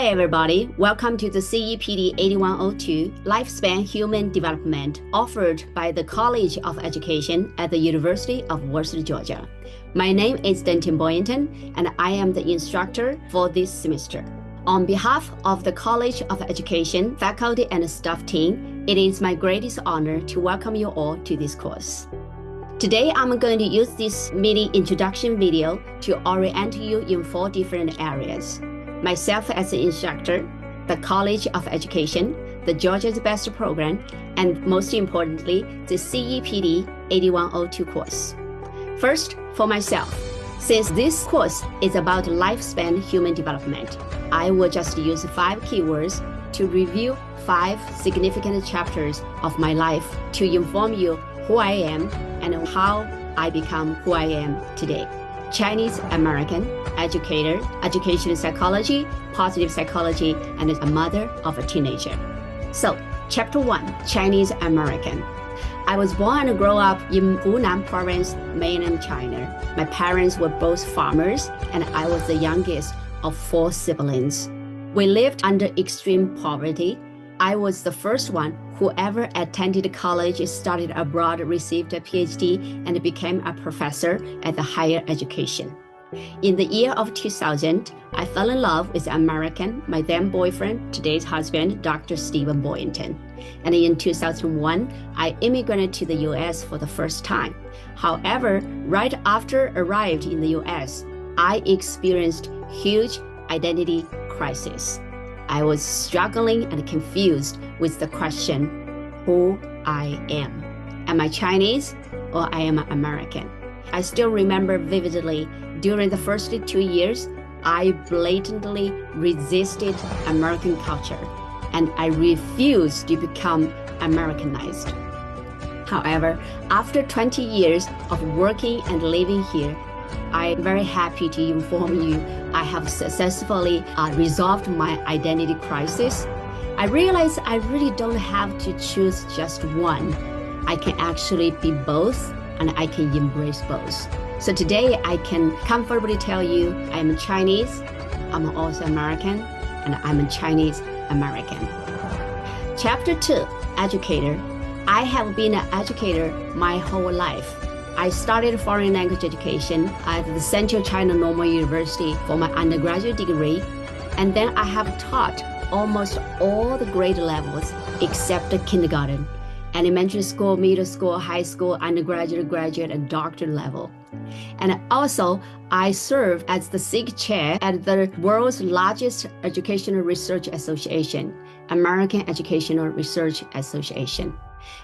Hi everybody, welcome to the CEPD8102 Lifespan Human Development offered by the College of Education at the University of Warsaw, Georgia. My name is Dengting Boyanton and I am the instructor for this semester. On behalf of the College of Education, faculty and staff team, it is my greatest honor to welcome you all to this course. Today, I'm going to use this mini introduction video to orient you in 4 different areas. Myself as an instructor, the College of Education, the Georgia's Best Program, and most importantly, the CEPD8102 course. First, for myself, since this course is about lifespan human development, I will just use 5 keywords to review 5 significant chapters of my life to inform you who I am and how I become who I am today. Chinese American, educator, educational psychology, positive psychology, and a mother of a teenager. So, Chapter 1, Chinese American. I was born and grew up in Hunan province, mainland China. My parents were both farmers, and I was the youngest of 4 siblings. We lived under extreme poverty. I was the first one who ever attended college, studied abroad, received a PhD, and became a professor at the higher education. In the year of 2000, I fell in love with American, my then boyfriend, today's husband, Dr. Stephen Boyanton. And in 2001, I immigrated to the US for the first time. However, right after arrived in the US, I experienced huge identity crisis. I was struggling and confused with the question, who I am. Am I Chinese or I am American? I still remember vividly, during the first 2 years, I blatantly resisted American culture and I refused to become Americanized. However, after 20 years of working and living here, I'm very happy to inform you I have successfully resolved my identity crisis. I realized I really don't have to choose just one. I can actually be both and I can embrace both. So today I can comfortably tell you I am Chinese, I'm also American, and I'm a Chinese American. Chapter 2, Educator. I have been an educator my whole life. I started foreign language education at the Central China Normal University for my undergraduate degree, and then I have taught almost all the grade levels except the kindergarten, elementary school, middle school, high school, undergraduate, graduate, and doctorate level. And also, I serve as the SIG chair at the world's largest educational research association, American Educational Research Association.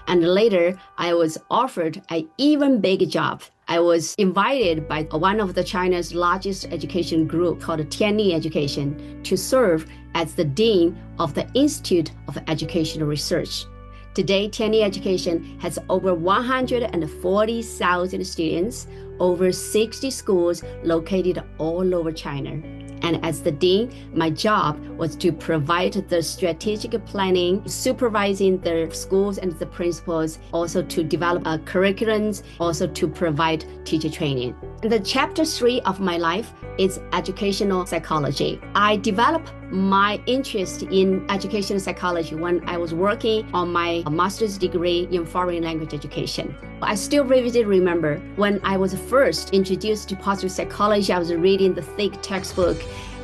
And later, I was offered an even bigger job. I was invited by one of the China's largest education group called Tianli Education to serve as the Dean of the Institute of Educational Research. Today, Tianli Education has over 140,000 students, over 60 schools located all over China. And as the dean, my job was to provide the strategic planning, supervising the schools and the principals, also to develop curriculums, also to provide teacher training. And the chapter 3 of my life is educational psychology. I developed my interest in educational psychology when I was working on my master's degree in foreign language education. I still vividly remember when I was first introduced to positive psychology, I was reading the thick textbook,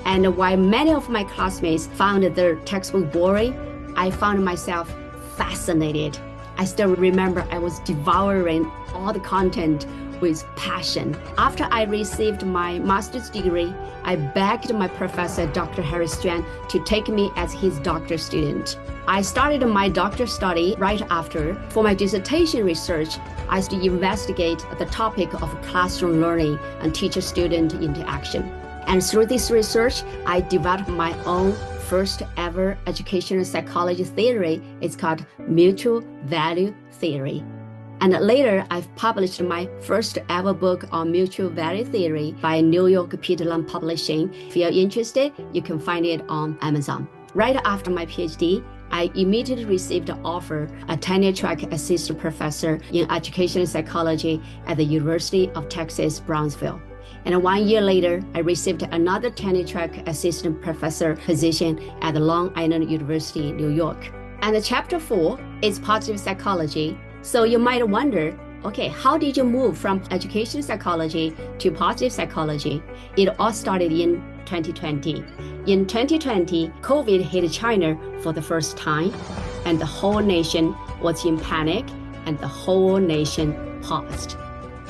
and while many of my classmates found the textbook boring, I found myself fascinated. I still remember I was devouring all the content with passion. After I received my master's degree, I begged my professor, Dr. Harry Strand, to take me as his doctoral student. I started my doctoral study right after. For my dissertation research, I used to investigate the topic of classroom learning and teacher-student interaction. And through this research, I developed my own first ever educational psychology theory. It's called mutual value theory. And later, I've published my first ever book on mutual value theory by New York Peter Lam Publishing. If you're interested, you can find it on Amazon. Right after my PhD, I immediately received an offer, a tenure-track assistant professor in educational psychology at the University of Texas, Brownsville. And 1 year later, I received another tenure-track assistant professor position at the Long Island University, New York. And the chapter 4 is positive psychology. So you might wonder, okay, how did you move from education psychology to positive psychology? It all started in 2020. In 2020, COVID hit China for the first time, and the whole nation was in panic, and the whole nation paused.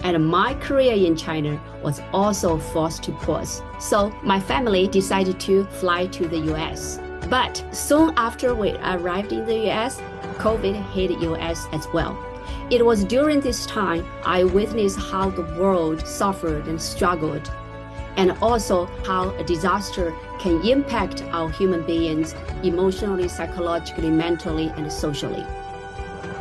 And my career in China was also forced to pause. So my family decided to fly to the US. But soon after we arrived in the US, COVID hit US as well. It was during this time I witnessed how the world suffered and struggled, and also how a disaster can impact our human beings emotionally, psychologically, mentally, and socially.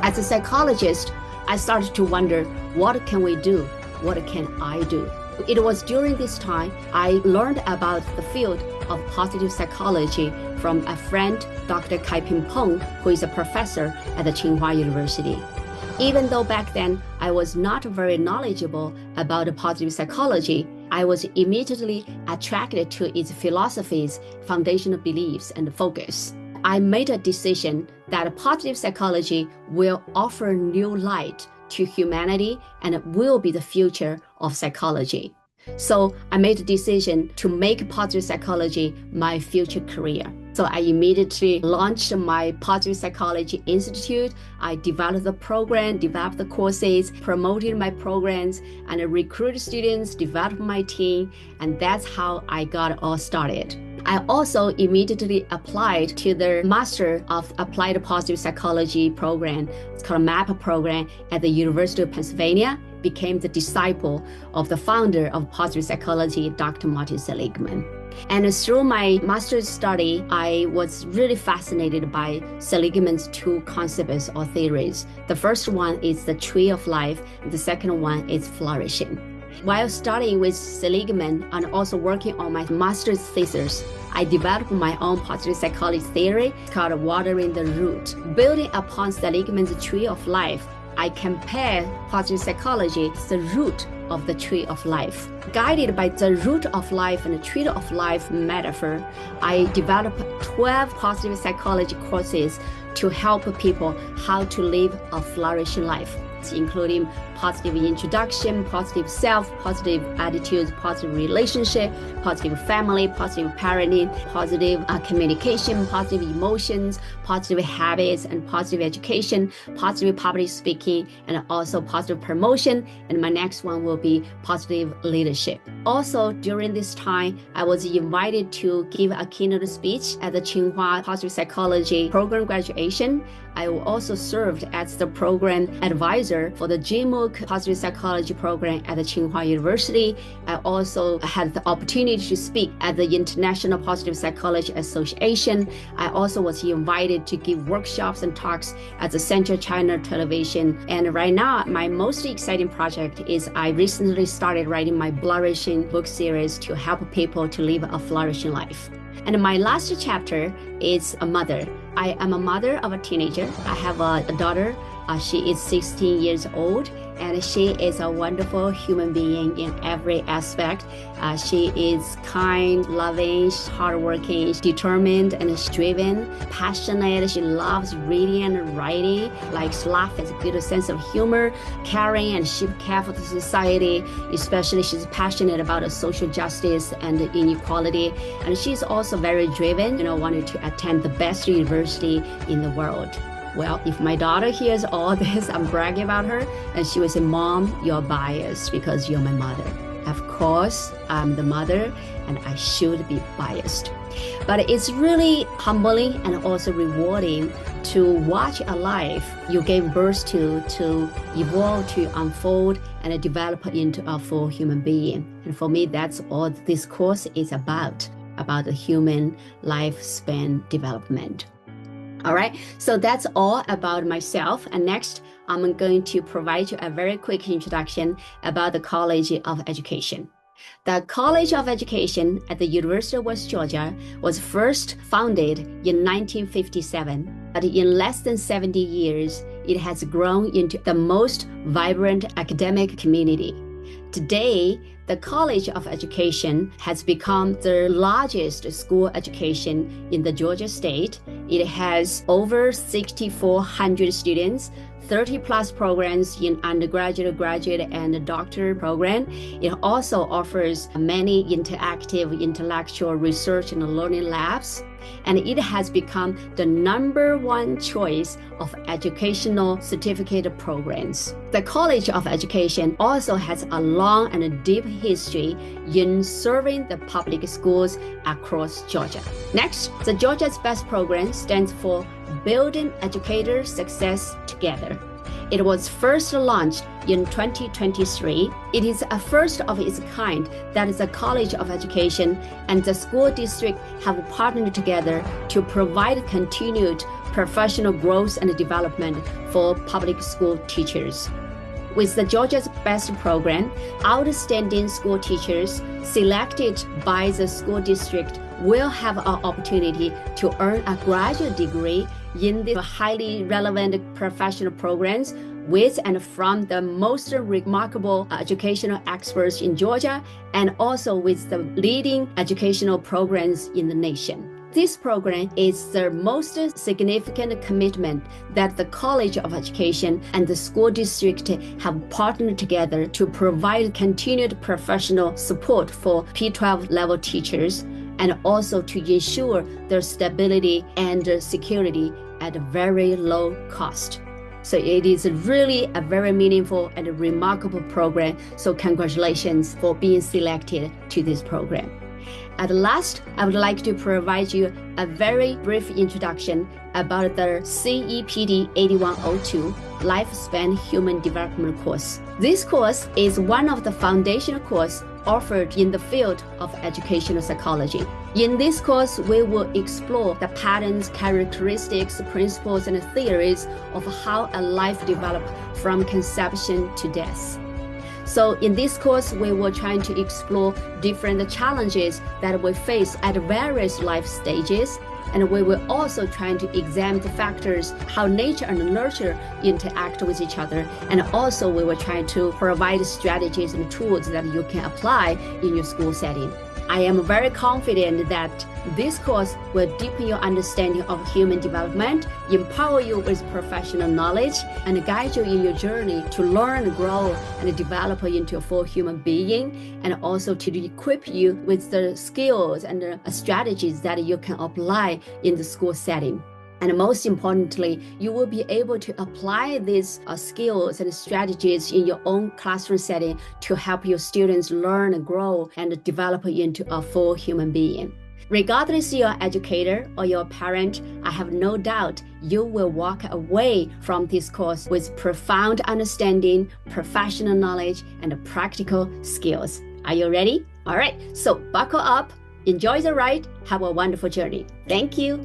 As a psychologist, I started to wonder, what can we do? What can I do? It was during this time I learned about the field of positive psychology from a friend, Dr. Kai-Ping Peng, who is a professor at the Tsinghua University. Even though back then I was not very knowledgeable about positive psychology, I was immediately attracted to its philosophies, foundational beliefs, and focus. I made a decision that positive psychology will offer new light to humanity and it will be the future of psychology. So I made a decision to make positive psychology my future career. So I immediately launched my Positive Psychology Institute. I developed the program, developed the courses, promoted my programs, and recruited students, developed my team, and that's how I got it all started. I also immediately applied to the Master of Applied Positive Psychology program. It's called MAP program at the University of Pennsylvania. Became the disciple of the founder of positive psychology, Dr. Martin Seligman. And through my master's study, I was really fascinated by Seligman's two concepts or theories. The first one is the tree of life. The second one is flourishing. While studying with Seligman and also working on my master's thesis, I developed my own positive psychology theory called watering the root. Building upon Seligman's tree of life, I compare positive psychology to the root of the tree of life. Guided by the root of life and the tree of life metaphor, I developed 12 positive psychology courses to help people how to live a flourishing life, including positive introduction, positive self, positive attitudes, positive relationship, positive family, positive parenting, positive communication, positive emotions, positive habits, and positive education, positive public speaking, and also positive promotion. And my next one will be positive leadership. Also, during this time, I was invited to give a keynote speech at the Tsinghua Positive Psychology program graduation. I also served as the program advisor for the GMOOC Positive Psychology program at the Tsinghua University. I also had the opportunity to speak at the International Positive Psychology Association. I also was invited to give workshops and talks at the Central China Television. And right now, my most exciting project is I recently started writing my Flourishing book series to help people to live a flourishing life. And my last chapter is a mother. I am a mother of a teenager. I have a daughter. She is 16 years old, and she is a wonderful human being in every aspect. She is kind, loving, hardworking, determined, and driven, passionate. She loves reading and writing, likes laugh, has a good sense of humor, caring, and she cares for the society. Especially, she's passionate about social justice and inequality. And she's also very driven, wanted to attend the best university in the world. Well, if my daughter hears all this, I'm bragging about her, and she will say, "Mom, you're biased because you're my mother." Of course, I'm the mother, and I should be biased. But it's really humbling and also rewarding to watch a life you gave birth to evolve, to unfold, and develop into a full human being. And for me, that's all this course is about the human lifespan development. All right, so that's all about myself. And next, I'm going to provide you a very quick introduction about the College of Education. The College of Education at the University of West Georgia was first founded in 1957, but in less than 70 years, it has grown into the most vibrant academic community. Today, the College of Education has become the largest school education in the Georgia state. It has over 6,400 students, 30 plus programs in undergraduate, graduate, and doctoral program. It also offers many interactive intellectual research and learning labs. And it has become the #1 choice of educational certificate programs. The College of Education also has a long and deep history in serving the public schools across Georgia. Next, the Georgia's Best program stands for Building Educator Success Together. It was first launched in 2023. It is a first of its kind that the College of Education and the school district have partnered together to provide continued professional growth and development for public school teachers. With the Georgia's Best program, outstanding school teachers selected by the school district will have an opportunity to earn a graduate degree in the highly relevant professional programs with and from the most remarkable educational experts in Georgia, and also with the leading educational programs in the nation. This program is the most significant commitment that the College of Education and the school district have partnered together to provide continued professional support for P12 level teachers, and also to ensure their stability and security at a very low cost. So it is really a very meaningful and remarkable program. So congratulations for being selected to this program. At last, I would like to provide you a very brief introduction about the CEPD8102 Lifespan Human Development course. This course is one of the foundational courses offered in the field of educational psychology. In this course, we will explore the patterns, characteristics, principles, and theories of how a life develops from conception to death. So in this course, we will try to explore different challenges that we face at various life stages. And we will also try to examine the factors, how nature and nurture interact with each other. And also we will try to provide strategies and tools that you can apply in your school setting. I am very confident that this course will deepen your understanding of human development, empower you with professional knowledge, and guide you in your journey to learn, grow, and develop into a full human being, and also to equip you with the skills and strategies that you can apply in the school setting. And most importantly, you will be able to apply these skills and strategies in your own classroom setting to help your students learn, grow, and develop into a full human being. Regardless you're an educator or you're a parent, I have no doubt you will walk away from this course with profound understanding, professional knowledge, and practical skills. Are you ready? All right, so buckle up, enjoy the ride, have a wonderful journey. Thank you.